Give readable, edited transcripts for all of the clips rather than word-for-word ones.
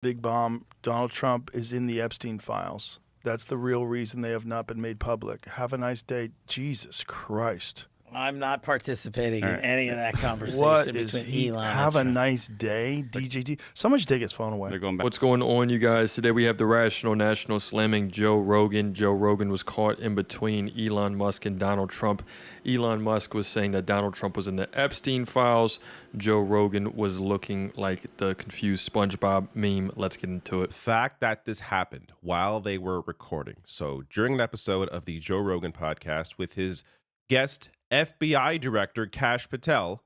Big bomb. Donald Trump is in the Epstein files. That's the real reason they have not been made public. Have a nice day. Jesus Christ. I'm not participating in any of that conversation What between is he? Elon Have a and Trump. nice day, DJT. Someone should take his phone away. They're going back. What's going on, you guys? Today we have the Rational National slamming Joe Rogan. Joe Rogan was caught in between Elon Musk and Donald Trump. Elon Musk was saying that Donald Trump was in the Epstein files. Joe Rogan was looking like the confused SpongeBob meme. Let's get into it. Fact that this happened while they were recording. So during an episode of the Joe Rogan podcast with his guest FBI director Kash Patel,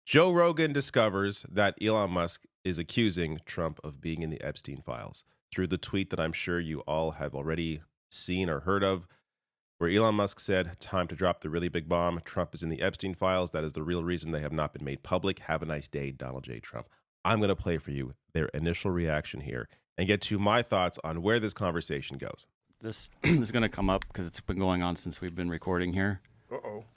Joe Rogan discovers that Elon Musk is accusing Trump of being in the Epstein files through the tweet that I'm sure you all have already seen or heard of, where Elon Musk said, "Time to drop the really big bomb. Trump is in the Epstein files. That is the real reason they have not been made public. Have a nice day, Donald J. Trump." I'm going to play for you their initial reaction here and get to my thoughts on where this conversation goes. This is going to come up because it's been going on since we've been recording here.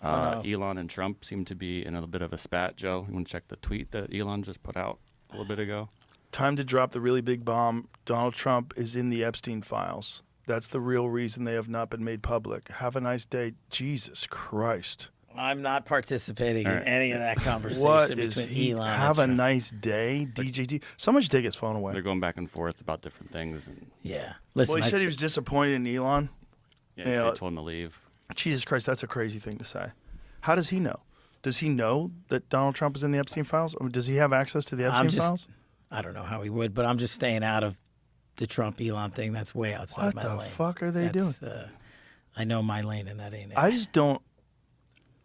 Elon and Trump seem to be in a bit of a spat. Joe, you want to check the tweet that Elon just put out a little bit ago? Time to drop the really big bomb. Donald Trump is in the Epstein files. That's the real reason they have not been made public. Have a nice day. Jesus Christ. I'm not participating in any of that conversation What between is he? Elon Have a and Trump. nice day, DJT. Someone should take his phone away. They're going back and forth about different things. And Yeah. Listen, Well, he said he was disappointed in Elon. yeah, Yeah. they told him to leave. Jesus Christ, that's a crazy thing to say. How does he know? Does he know that Donald Trump is in the Epstein files? Or does he have access to the Epstein files? I don't know how he would, but I'm just staying out of the Trump Elon thing. That's way outside What my the lane. fuck are they doing? I know my lane, and that ain't it. I just don't.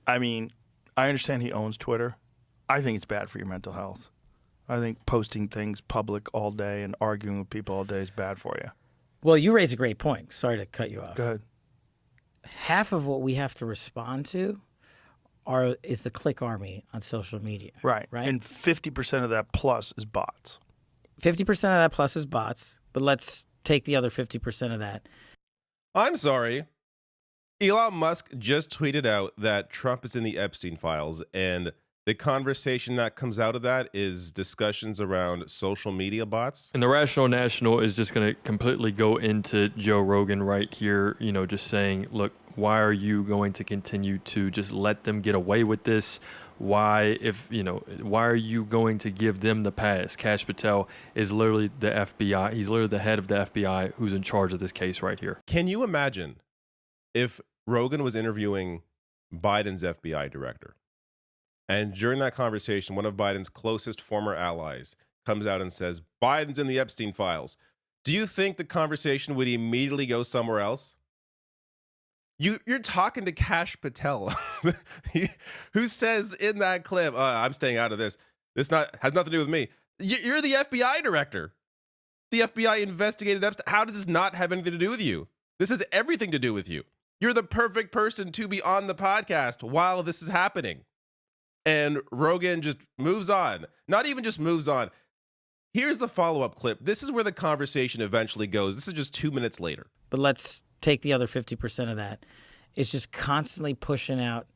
I mean, I understand he owns Twitter. I think it's bad for your mental health. I think posting things public all day and arguing with people all day is bad for you. Well, you raise a great point. Sorry to cut you off. Go ahead. Half of what we have to respond to is the click army on social media. Right. Right. And 50% of that plus is bots. 50% of that plus is bots, but let's take the other 50% of that. I'm sorry. Elon Musk just tweeted out that Trump is in the Epstein files, and the conversation that comes out of that is discussions around social media bots. And the Rational National is just going to completely go into Joe Rogan right here, just saying, look, why are you going to continue to just let them get away with this? Why are you going to give them the pass? Kash Patel is literally the FBI. He's literally the head of the FBI who's in charge of this case right here. Can you imagine if Rogan was interviewing Biden's FBI director, and during that conversation, one of Biden's closest former allies comes out and says, Biden's in the Epstein files? Do you think the conversation would immediately go somewhere else? You're talking to Kash Patel, who says in that clip, I'm staying out of this. This has nothing to do with me. You're the FBI director. The FBI investigated Epstein. How does this not have anything to do with you? This has everything to do with you. You're the perfect person to be on the podcast while this is happening. And Rogan just moves on. Not even just moves on. Here's the follow-up clip. This is where the conversation eventually goes. This is just 2 minutes later. But let's take the other 50% of that. It's just constantly pushing out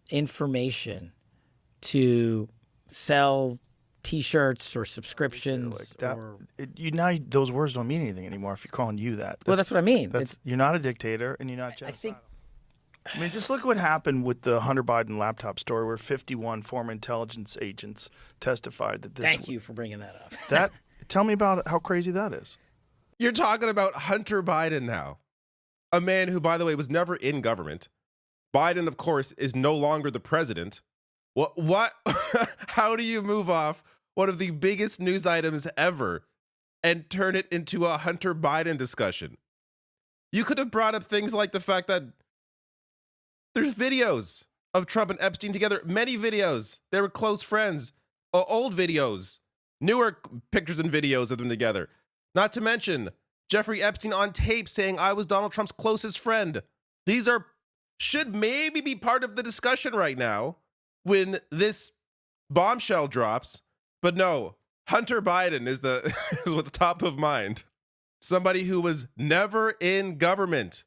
information to sell T-shirts or subscriptions. Like that, or... now those words don't mean anything anymore if you're calling you that. That's what I mean. You're not a dictator and you're not genocidal. I think. I mean, just look what happened with the Hunter Biden laptop story where 51 former intelligence agents testified that this... Thank you for bringing that up. Tell me about how crazy that is. You're talking about Hunter Biden now. A man who, by the way, was never in government. Biden, of course, is no longer the president. What? How do you move off one of the biggest news items ever and turn it into a Hunter Biden discussion? You could have brought up things like the fact that there's videos of Trump and Epstein together. Many videos. They were close friends. Old videos. Newer pictures and videos of them together. Not to mention Jeffrey Epstein on tape saying I was Donald Trump's closest friend. These should maybe be part of the discussion right now when this bombshell drops. But no, Hunter Biden is is what's top of mind. Somebody who was never in government,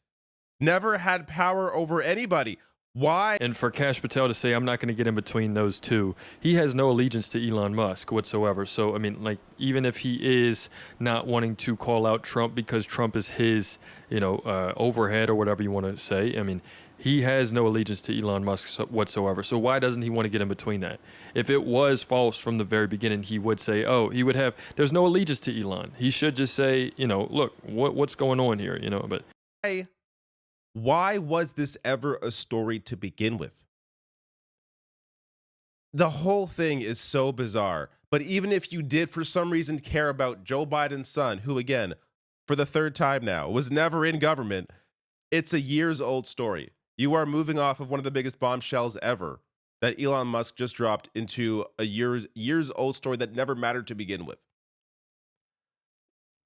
never had power over anybody. Why? And for Kash Patel to say, I'm not going to get in between those two, he has no allegiance to Elon Musk whatsoever. So, I mean, like, even if he is not wanting to call out Trump because Trump is his, overhead or whatever you want to say, I mean, he has no allegiance to Elon Musk whatsoever. So why doesn't he want to get in between that? If it was false from the very beginning, he would say, there's no allegiance to Elon. He should just say, look, what's going on here, but. Why was this ever a story to begin with? The whole thing is so bizarre. But even if you did for some reason care about Joe Biden's son, who again, for the third time now, was never in government, it's a years old story. You are moving off of one of the biggest bombshells ever that Elon Musk just dropped into a years old story that never mattered to begin with.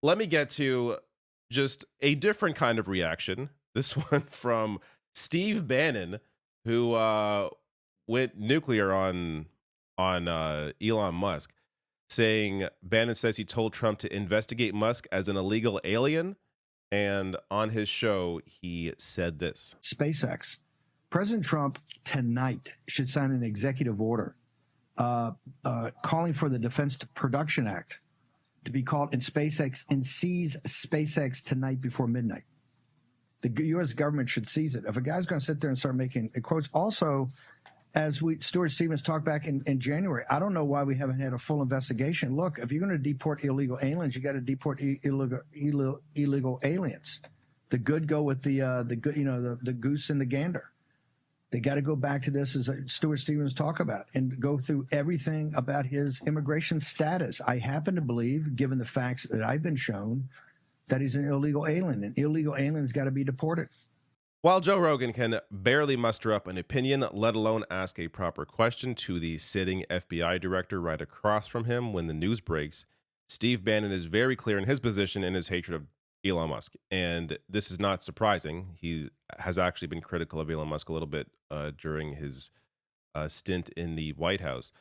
Let me get to just a different kind of reaction. This one from Steve Bannon, who went nuclear on Elon Musk, saying Bannon says he told Trump to investigate Musk as an illegal alien. And on his show, he said this. SpaceX. President Trump tonight should sign an executive order calling for the Defense Production Act to be called in SpaceX and seize SpaceX tonight before midnight. The U.S. government should seize it. If a guy's going to sit there and start making quotes, also, as Stuart Stevens talked back in January, I don't know why we haven't had a full investigation. Look, if you're going to deport illegal aliens, you got to deport illegal aliens. The good go with the good, the goose and the gander. They got to go back to this, as Stuart Stevens talked about, and go through everything about his immigration status. I happen to believe, given the facts that I've been shown, that he's an illegal alien, and illegal aliens got to be deported. While Joe Rogan can barely muster up an opinion, let alone ask a proper question to the sitting FBI director right across from him when the news breaks, Steve Bannon is very clear in his position and his hatred of Elon Musk. And this is not surprising. He has actually been critical of Elon Musk a little bit during his stint in the White House.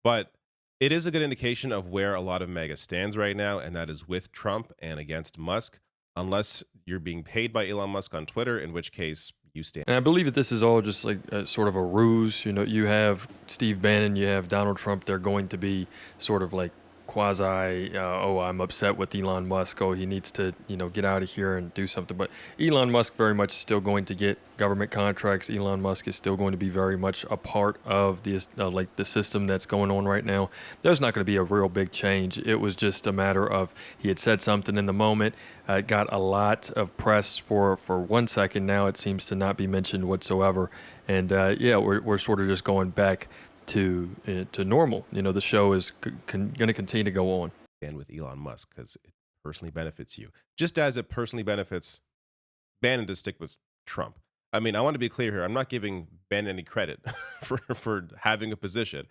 But it is a good indication of where a lot of MAGA stands right now, and that is with Trump and against Musk, unless you're being paid by Elon Musk on Twitter, in which case you stand. And I believe that this is all just like sort of a ruse. You have Steve Bannon, you have Donald Trump. They're going to be sort of like quasi, I'm upset with Elon Musk. Oh, he needs to, get out of here and do something. But Elon Musk very much is still going to get government contracts. Elon Musk is still going to be very much a part of the the system that's going on right now. There's not going to be a real big change. It was just a matter of he had said something in the moment. It got a lot of press for 1 second. Now it seems to not be mentioned whatsoever. And we're sort of just going back to normal. The show is going to continue to go on. And with Elon Musk, because it personally benefits you, just as it personally benefits Bannon to stick with Trump. I mean, I want to be clear here. I'm not giving Bannon any credit for having a position.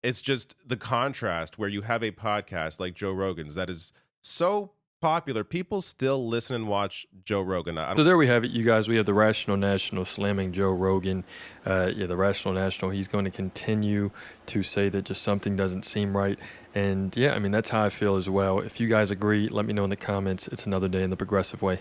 It's just the contrast where you have a podcast like Joe Rogan's that is so popular. People still listen and watch Joe Rogan. So there we have it, you guys. We have the Rational National slamming Joe Rogan. The Rational National, he's going to continue to say that just something doesn't seem right. And that's how I feel as well. If you guys agree, let me know in the comments. It's another day in the progressive way.